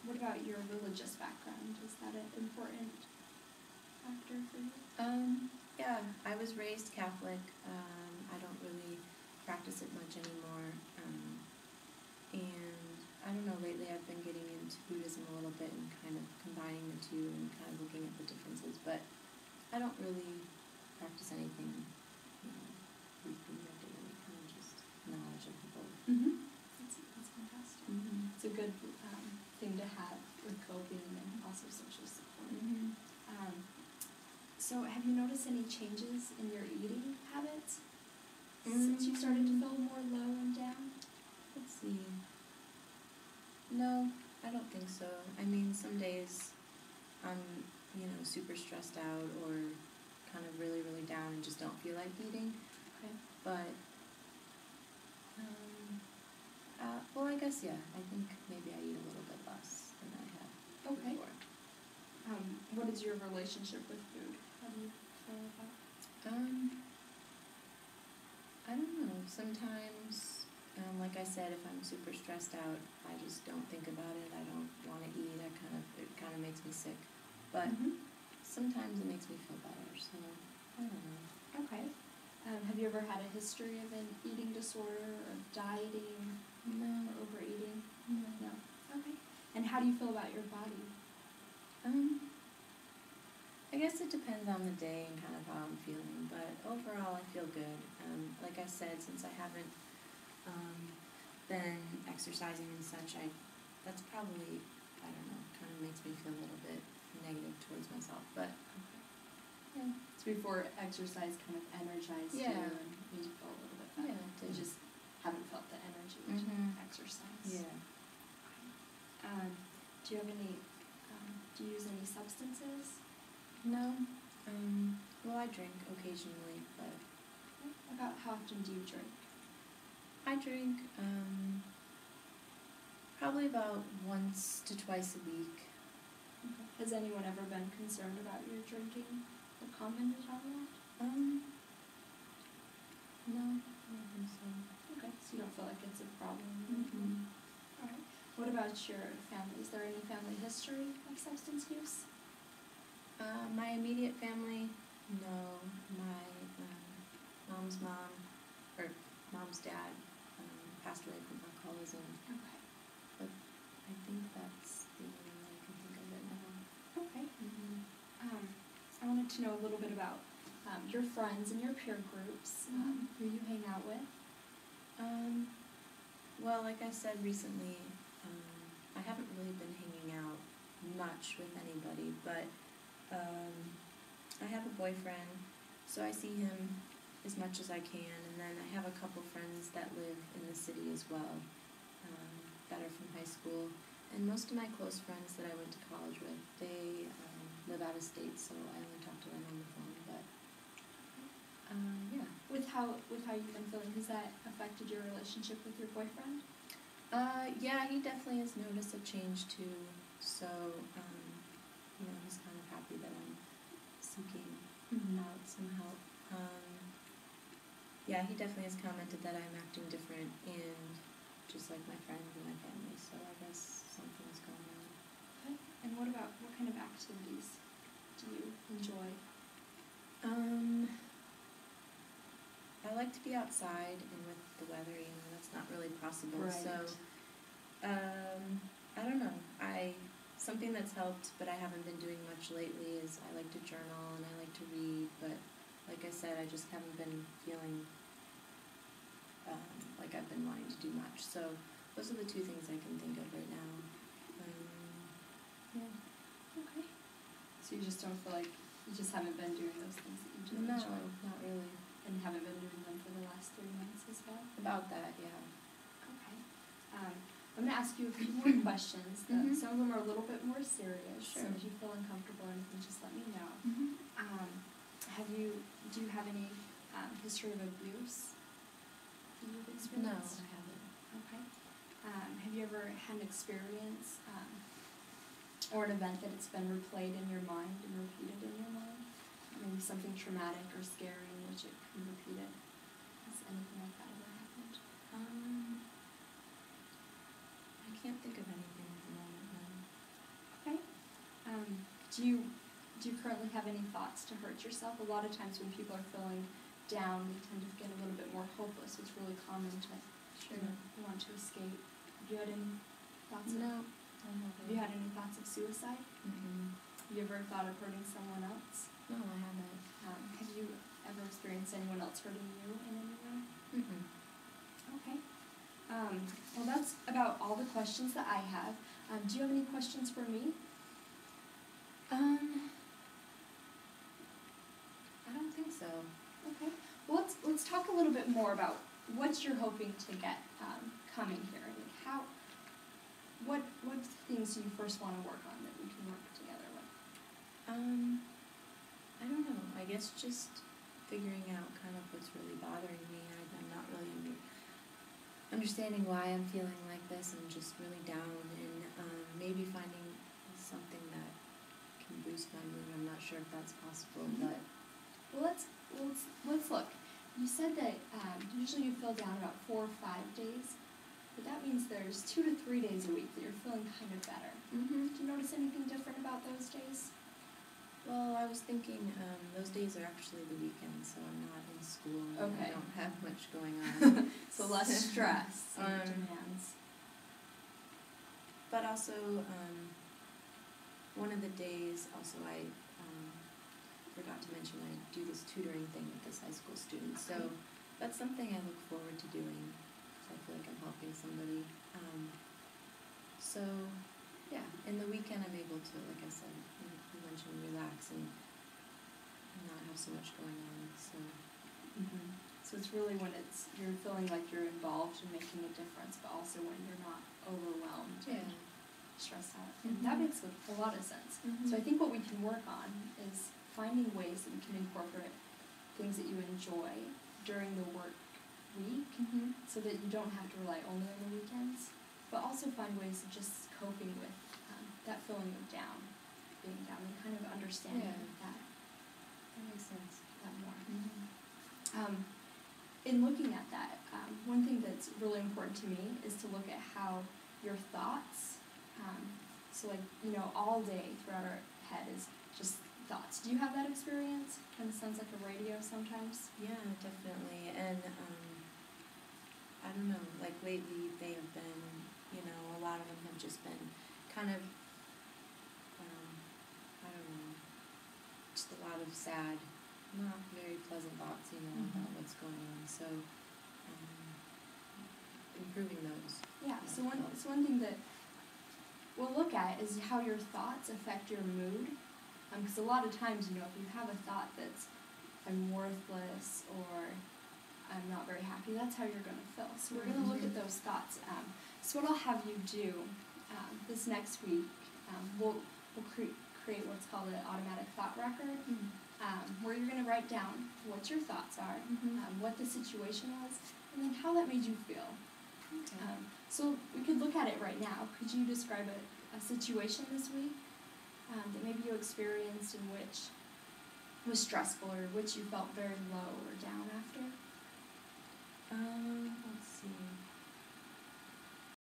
What about your religious background? Is that an important factor for you? Yeah, I was raised Catholic. I don't really practice it much anymore. And I don't know, lately I've been getting into Buddhism a little bit and kind of combining the two and kind of looking at the differences, but I don't really practice anything, weekly or daily, kind of just knowledge of the both. Mm-hmm. That's fantastic. Mm-hmm. It's a good thing to have with coping and also social support. Mm-hmm. So have you noticed any changes in your eating habits since you started to feel more low and down? Let's see. No, I don't think so. I mean, some days I'm, super stressed out or kind of really, really down and just don't feel like eating. Okay. But, well, I guess, yeah. I think maybe I eat a little bit less than I have before. What is your relationship with food? How do you feel about it? I don't know. Sometimes, like I said, if I'm super stressed out, I just don't think about it. I don't want to eat. It kind of makes me sick. But sometimes it makes me feel better. So I don't know. Okay. Have you ever had a history of an eating disorder or dieting? No. Or overeating? No. Okay. And how do you feel about your body? I guess it depends on the day and kind of how I'm feeling, but overall I feel good. Like I said, since I haven't been exercising and such, that's probably, I don't know, kind of makes me feel a little bit negative towards myself, but yeah. So before exercise kind of energized you and made you feel a little bit better. Yeah, You just haven't felt the energy to exercise. Yeah. Do you have any, do you use any substances? No. Well, I drink occasionally, but... About how often do you drink? I drink, probably about once to twice a week. Okay. Has anyone ever been concerned about your drinking or commented on that? No, I don't think so. Okay, so you don't feel like it's a problem? Mm-hmm. All right. What about your family? Is there any family history of substance use? My immediate family, no. My mom's dad passed away from alcoholism. Okay. But I think that's the only one I can think of right now. Okay. I wanted to know a little bit about your friends and your peer groups, who you hang out with. Well, like I said recently, I haven't really been hanging out much with anybody, but I have a boyfriend, so I see him as much as I can, and then I have a couple friends that live in the city as well, that are from high school, and most of my close friends that I went to college with, they live out of state, so I only talk to them on the phone, but yeah. With how you've been feeling, has that affected your relationship with your boyfriend? Yeah, he definitely has noticed a change too, so he's kind of happy that I'm seeking out some help. Yeah, he definitely has commented that I'm acting different and just like my friends and my family, so I guess something's going on. Okay. And what kind of activities do you enjoy? I like to be outside, and with the weather, that's not really possible. Right. So, I don't know. Something that's helped, but I haven't been doing much lately, is I like to journal and I like to read, but like I said, I just haven't been feeling like I've been wanting to do much. So those are the two things I can think of right now. Yeah. Okay. So you just don't feel like, you just haven't been doing those things that you do enjoy? No, not really. And you haven't been doing them for the last 3 months as well? About that, yeah. Okay. I'm going to ask you a few more questions. Some of them are a little bit more serious. Sure. So if you feel uncomfortable or anything, just let me know. Do you have any history of abuse that you've experienced? No, I haven't. Okay. Have you ever had an experience or an event that it's been replayed in your mind and repeated in your mind? Maybe something traumatic or scary in which it can be repeated. Has anything like that ever happened? I can't think of anything at the moment, no. Do you currently have any thoughts to hurt yourself? A lot of times when people are feeling down, they tend to get a little bit more hopeless. It's really common to want to escape. Have you had any thoughts? No. Have you had any thoughts of suicide? Mm-hmm. Have you ever thought of hurting someone else? No, I haven't. Have you ever experienced anyone else hurting you in any way? Mm-hmm. Okay. Well, that's about all the questions that I have. Do you have any questions for me? I don't think so. Okay. Well, let's talk a little bit more about what you're hoping to get coming here. Like what things do you first want to work on that we can work together with? I don't know. I guess just figuring out kind of what's really bothering me. I'm not really understanding why I'm feeling like this. I'm just really down, and maybe finding something that can boost my mood. I'm not sure if that's possible, but well, let's look. You said that usually you feel down about 4 or 5 days, but that means there's 2 to 3 days a week that you're feeling kind of better. Mm-hmm. Do you notice anything different about those days? Well, I was thinking those days are actually the weekend, so I'm not in school and Okay. I don't have much going on. So less stress and demands. But also, one of the days, also I forgot to mention I do this tutoring thing with this high school student, so Okay. that's something I look forward to doing. I feel like I'm helping somebody. So, yeah, in the weekend I'm able to, like I said, you mentioned, relax and not have so much going on. So, So it's really when you're feeling like you're involved and making a difference, but also when you're not overwhelmed and stressed out. And that makes a lot of sense. So I think what we can work on is finding ways that we can incorporate things that you enjoy during the work week, so that you don't have to rely only on the weekends, but also find ways of just coping with that feeling of being down, and kind of understanding that. That makes sense. That more. In looking at that, one thing that's really important to me is to look at how your thoughts, so like, all day throughout our head is just thoughts. Do you have that experience? Kind of sounds like a radio sometimes. Yeah, definitely. And I don't know, like lately they have been, a lot of them have just been kind of, I don't know, just a lot of sad, not very pleasant thoughts, about what's going on. So, improving those. Yeah, so one thing that we'll look at is how your thoughts affect your mood. Because a lot of times, if you have a thought that's, I'm worthless, or I'm not very happy, that's how you're going to feel. So we're going to look at those thoughts. So what I'll have you do this next week, we'll create what's called an automatic thought record, where you're going to write down what your thoughts are, what the situation was, and then how that made you feel. Okay. So we could look at it right now. Could you describe a situation this week that maybe you experienced in which was stressful, or which you felt very low or down after? Let's see.